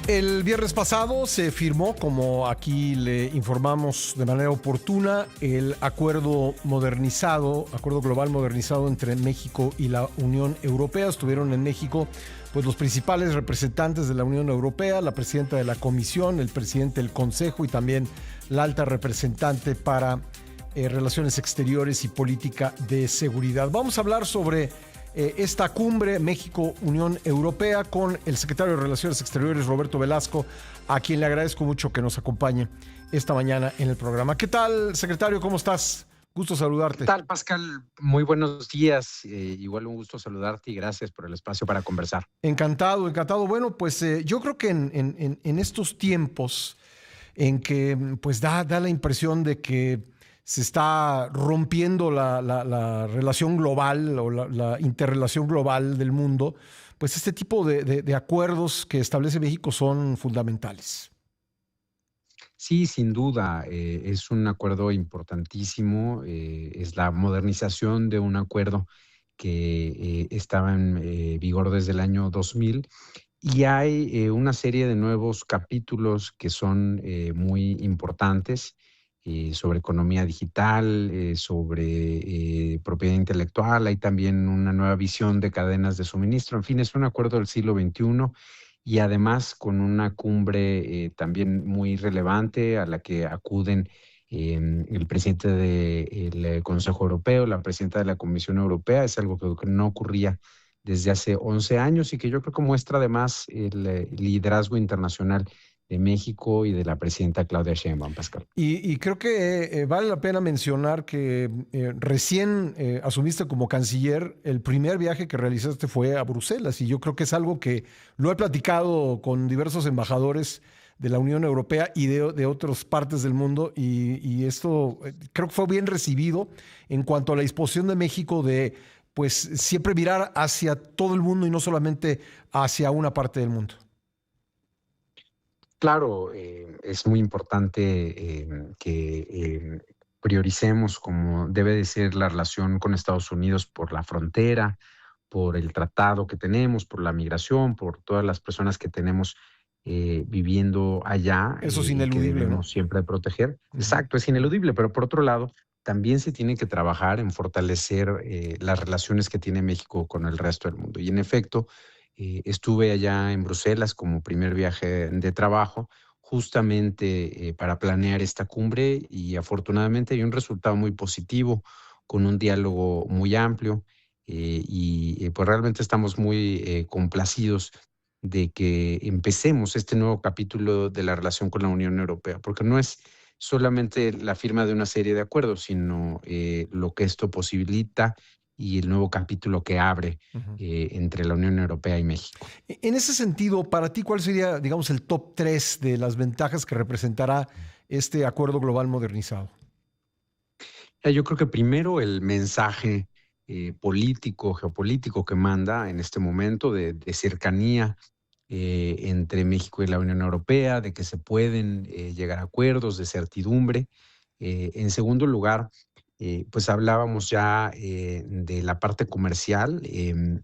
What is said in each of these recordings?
El viernes pasado se firmó, como aquí le informamos de manera oportuna, el acuerdo global modernizado entre México y la Unión Europea. Estuvieron en México pues los principales representantes de la Unión Europea, la presidenta de la Comisión, el presidente del Consejo y también la alta representante para Relaciones Exteriores y Política de Seguridad. Vamos a hablar sobre esta cumbre México-Unión Europea con el secretario de Relaciones Exteriores, Roberto Velasco, a quien le agradezco mucho que nos acompañe esta mañana en el programa. ¿Qué tal, secretario? ¿Cómo estás? Gusto saludarte. ¿Qué tal, Pascal? Muy buenos días. Igual un gusto saludarte y gracias por el espacio para conversar. Encantado, encantado. Bueno, pues yo creo que en estos tiempos en que pues da la impresión de que se está rompiendo la relación global o la interrelación global del mundo, pues este tipo de acuerdos que establece México son fundamentales. Sí, sin duda, es un acuerdo importantísimo. Es la modernización de un acuerdo que estaba en vigor desde el año 2000 y hay una serie de nuevos capítulos que son muy importantes sobre economía digital, sobre propiedad intelectual. Hay también una nueva visión de cadenas de suministro. En fin, es un acuerdo del siglo XXI y además con una cumbre también muy relevante a la que acuden el presidente del Consejo Europeo, la presidenta de la Comisión Europea. Es algo que no ocurría desde hace 11 años y que yo creo que muestra además el liderazgo internacional de México y de la presidenta Claudia Sheinbaum, Pascal. Y creo que vale la pena mencionar que recién asumiste como canciller. El primer viaje que realizaste fue a Bruselas y yo creo que es algo que lo he platicado con diversos embajadores de la Unión Europea y de otras partes del mundo y esto creo que fue bien recibido en cuanto a la disposición de México de pues siempre mirar hacia todo el mundo y no solamente hacia una parte del mundo. Claro, es muy importante que prioricemos como debe de ser la relación con Estados Unidos por la frontera, por el tratado que tenemos, por la migración, por todas las personas que tenemos viviendo allá Eso es y que ineludible, ¿no? debemos siempre proteger. Ujú. Exacto, es ineludible, pero por otro lado, también se tiene que trabajar en fortalecer las relaciones que tiene México con el resto del mundo. Y en efecto, estuve allá en Bruselas como primer viaje de trabajo, justamente para planear esta cumbre y afortunadamente hay un resultado muy positivo con un diálogo muy amplio pues realmente estamos muy complacidos de que empecemos este nuevo capítulo de la relación con la Unión Europea, porque no es solamente la firma de una serie de acuerdos, sino lo que esto posibilita y el nuevo capítulo que abre Ujú. entre la Unión Europea y México. En ese sentido, para ti, ¿cuál sería, digamos, el top 3 de las ventajas que representará este acuerdo global modernizado? Yo creo que primero el mensaje político, geopolítico que manda en este momento de cercanía entre México y la Unión Europea, de que se pueden llegar a acuerdos, de certidumbre. En segundo lugar, pues hablábamos ya de la parte comercial.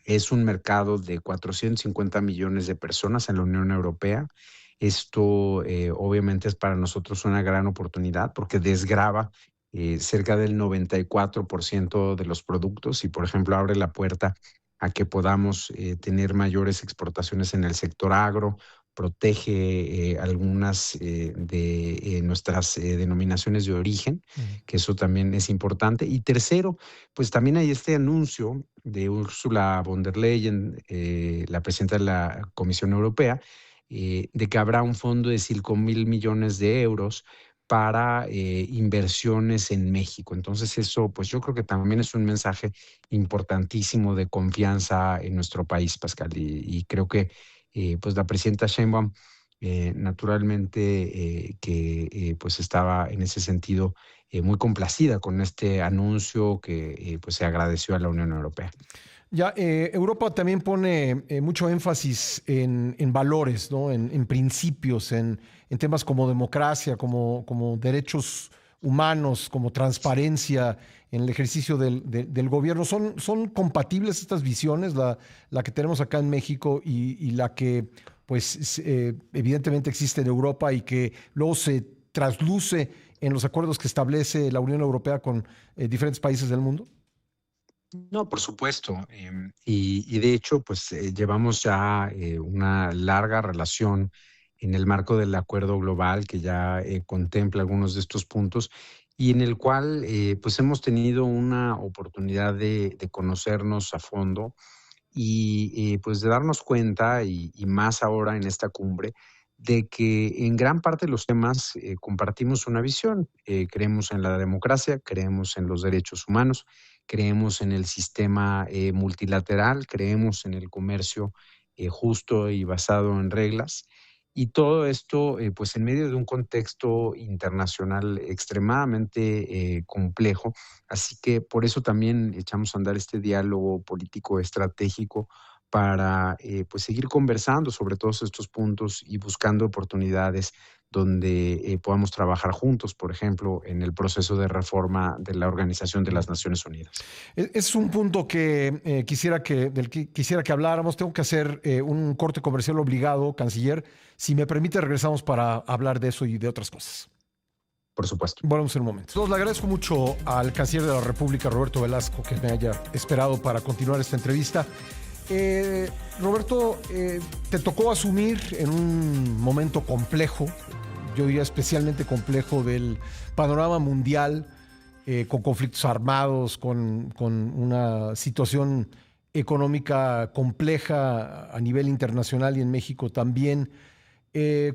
Es un mercado de 450 millones de personas en la Unión Europea. Esto obviamente es para nosotros una gran oportunidad porque desgrava cerca del 94% de los productos y, por ejemplo, abre la puerta a que podamos tener mayores exportaciones en el sector agro, protege algunas de nuestras denominaciones de origen, Ujú. que eso también es importante. Y tercero, pues también hay este anuncio de Ursula von der Leyen, la presidenta de la Comisión Europea, de que habrá un fondo de 5.000 millones de euros para inversiones en México. Entonces eso, pues yo creo que también es un mensaje importantísimo de confianza en nuestro país, Pascal. Y creo que pues la presidenta Sheinbaum, naturalmente, que pues estaba en ese sentido muy complacida con este anuncio que pues se agradeció a la Unión Europea. Ya, Europa también pone mucho énfasis en valores, ¿no? En principios, en temas como democracia, como derechos humanos, como transparencia en el ejercicio del gobierno. ¿Son compatibles estas visiones, la que tenemos acá en México y la que pues evidentemente existe en Europa y que luego se trasluce en los acuerdos que establece la Unión Europea con diferentes países del mundo? No, por supuesto. Y de hecho, pues llevamos ya una larga relación en el marco del acuerdo global que ya contempla algunos de estos puntos y en el cual pues hemos tenido una oportunidad de conocernos a fondo y pues de darnos cuenta y más ahora en esta cumbre de que en gran parte de los temas compartimos una visión. Creemos en la democracia, creemos en los derechos humanos, creemos en el sistema multilateral, creemos en el comercio justo y basado en reglas. Y todo esto, pues en medio de un contexto internacional extremadamente complejo. Así que por eso también echamos a andar este diálogo político estratégico para pues seguir conversando sobre todos estos puntos y buscando oportunidades donde podamos trabajar juntos, por ejemplo, en el proceso de reforma de la Organización de las Naciones Unidas. Es un punto que, del que quisiera que habláramos. Tengo que hacer un corte comercial obligado, canciller. Si me permite, regresamos para hablar de eso y de otras cosas. Por supuesto. Volvemos en un momento. Entonces, le agradezco mucho al canciller de la República, Roberto Velasco, que me haya esperado para continuar esta entrevista. Roberto, te tocó asumir en un momento complejo, yo diría especialmente complejo, del panorama mundial, con conflictos armados, con una situación económica compleja a nivel internacional y en México también.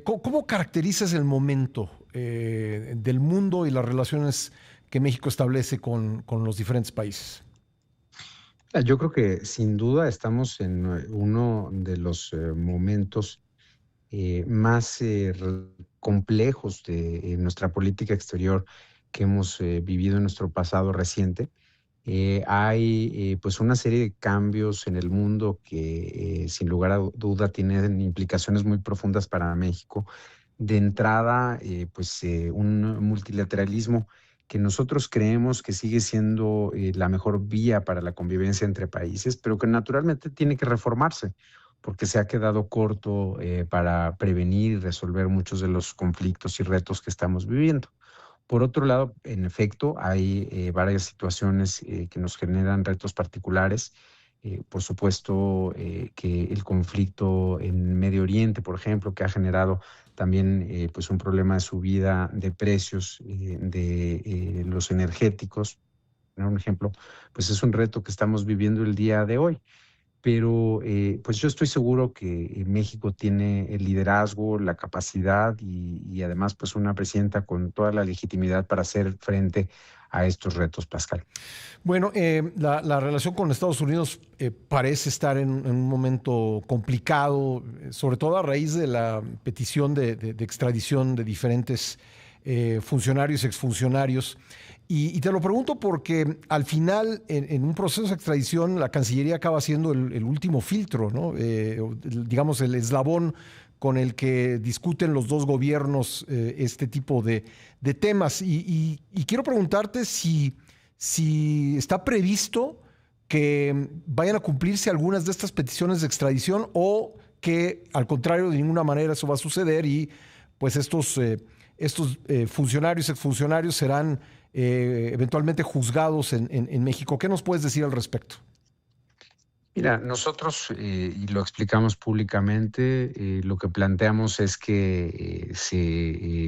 ¿Cómo caracterizas el momento del mundo y las relaciones que México establece con los diferentes países? Yo creo que sin duda estamos en uno de los momentos más complejos de nuestra política exterior que hemos vivido en nuestro pasado reciente. Hay pues una serie de cambios en el mundo que sin lugar a duda tienen implicaciones muy profundas para México. De entrada, un multilateralismo que nosotros creemos que sigue siendo la mejor vía para la convivencia entre países, pero que naturalmente tiene que reformarse porque se ha quedado corto para prevenir y resolver muchos de los conflictos y retos que estamos viviendo. Por otro lado, en efecto, hay varias situaciones que nos generan retos particulares. Por supuesto, que el conflicto en Medio Oriente, por ejemplo, que ha generado también pues un problema de subida de precios de los energéticos, por un ejemplo, pues es un reto que estamos viviendo el día de hoy. Pero pues yo estoy seguro que México tiene el liderazgo, la capacidad y además pues una presidenta con toda la legitimidad para hacer frente a estos retos, Pascal. Bueno, la relación con Estados Unidos parece estar en un momento complicado, sobre todo a raíz de la petición de extradición de diferentes funcionarios y exfuncionarios. Y te lo pregunto porque al final, en un proceso de extradición, la Cancillería acaba siendo el último filtro, ¿no? Digamos, el eslabón con el que discuten los dos gobiernos este tipo de temas. Y quiero preguntarte si está previsto que vayan a cumplirse algunas de estas peticiones de extradición o que, al contrario, de ninguna manera eso va a suceder y pues estos funcionarios, exfuncionarios serán eventualmente juzgados en México. ¿Qué nos puedes decir al respecto? Mira, nosotros, y lo explicamos públicamente, lo que planteamos es que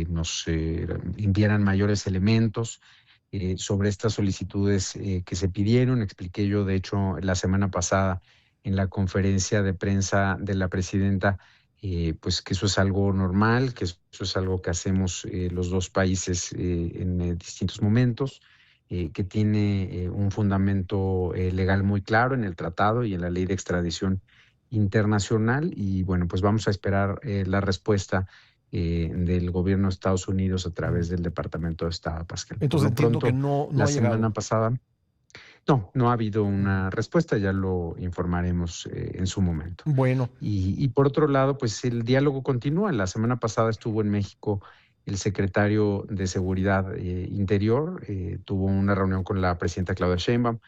nos enviaran mayores elementos sobre estas solicitudes que se pidieron. Expliqué yo, de hecho, la semana pasada en la conferencia de prensa de la presidenta, pues que eso es algo normal, que eso es algo que hacemos los dos países en distintos momentos, que tiene un fundamento legal muy claro en el tratado y en la ley de extradición internacional. Y bueno, pues vamos a esperar la respuesta del gobierno de Estados Unidos a través del Departamento de Estado, Pascal. Entonces entiendo que no la ha llegado. semana pasada, no ha habido una respuesta, ya lo informaremos en su momento. Bueno. Y por otro lado, pues el diálogo continúa. La semana pasada estuvo en México el secretario de Seguridad Interior, tuvo una reunión con la presidenta Claudia Sheinbaum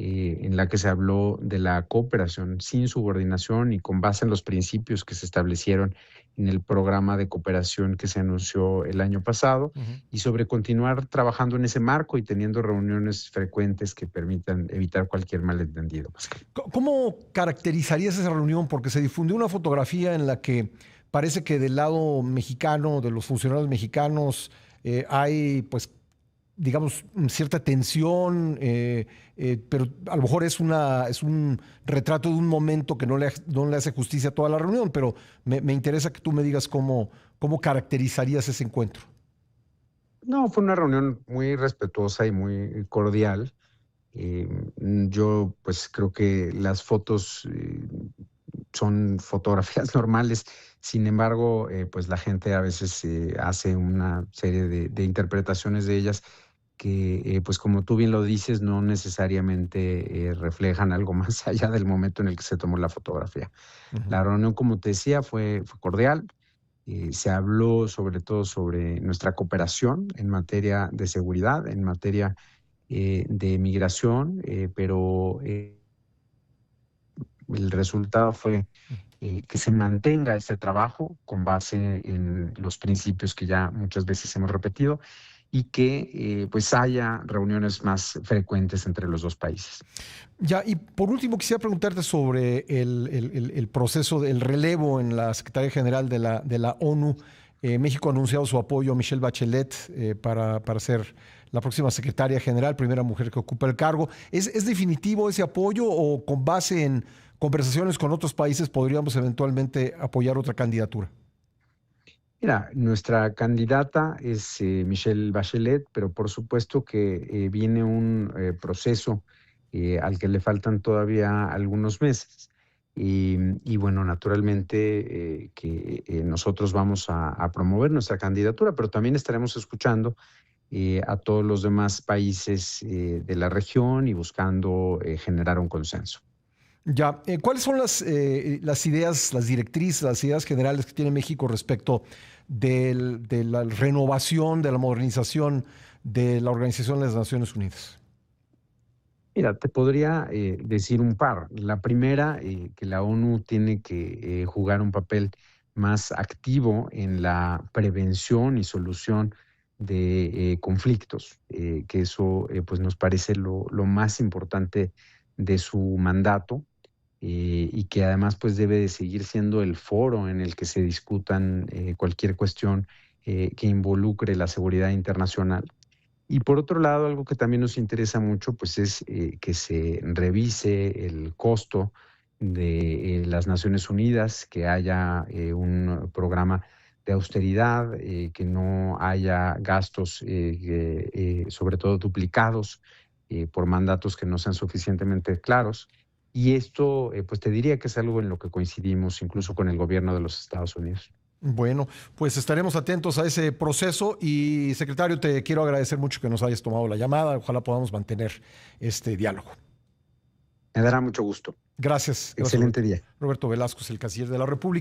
en la que se habló de la cooperación sin subordinación y con base en los principios que se establecieron en el programa de cooperación que se anunció el año pasado, y sobre continuar trabajando en ese marco y teniendo reuniones frecuentes que permitan evitar cualquier malentendido. ¿Cómo caracterizarías esa reunión? Porque se difundió una fotografía en la que parece que del lado mexicano, de los funcionarios mexicanos, hay, pues, digamos, cierta tensión, pero a lo mejor es un retrato de un momento que no le hace justicia a toda la reunión, pero me interesa que tú me digas cómo caracterizarías ese encuentro. No, fue una reunión muy respetuosa y muy cordial. Yo pues creo que las fotos son fotografías normales. Sin embargo, pues la gente a veces hace una serie de interpretaciones de ellas que, pues como tú bien lo dices, no necesariamente reflejan algo más allá del momento en el que se tomó la fotografía. Ujú. La reunión, como te decía, fue cordial. Se habló sobre todo sobre nuestra cooperación en materia de seguridad, en materia de migración, pero el resultado fue que se mantenga ese trabajo con base en los principios que ya muchas veces hemos repetido y que pues haya reuniones más frecuentes entre los dos países. Ya, y por último quisiera preguntarte sobre el proceso del relevo en la Secretaría General de la ONU. México ha anunciado su apoyo a Michelle Bachelet para ser la próxima secretaria general, primera mujer que ocupa el cargo. Es definitivo ese apoyo o con base en conversaciones con otros países podríamos eventualmente apoyar otra candidatura? Mira, nuestra candidata es Michelle Bachelet, pero por supuesto que viene un proceso al que le faltan todavía algunos meses. Y bueno, naturalmente que nosotros vamos a promover nuestra candidatura, pero también estaremos escuchando a todos los demás países de la región y buscando generar un consenso. Ya, ¿cuáles son las ideas, las directrices, las ideas generales que tiene México respecto de la renovación, de la modernización de la Organización de las Naciones Unidas? Mira, te podría decir un par. La primera, que la ONU tiene que jugar un papel más activo en la prevención y solución de conflictos, que eso pues nos parece lo más importante de su mandato, y que además pues debe de seguir siendo el foro en el que se discutan cualquier cuestión que involucre la seguridad internacional. Y por otro lado, algo que también nos interesa mucho, pues es que se revise el costo de las Naciones Unidas, que haya un programa de austeridad, que no haya gastos, sobre todo duplicados, por mandatos que no sean suficientemente claros. Y esto, pues te diría que es algo en lo que coincidimos incluso con el gobierno de los Estados Unidos. Bueno, pues estaremos atentos a ese proceso y, secretario, te quiero agradecer mucho que nos hayas tomado la llamada. Ojalá podamos mantener este diálogo. Me dará mucho gusto. Gracias, Excelente Roberto. día. Roberto Velasco, el canciller de la República.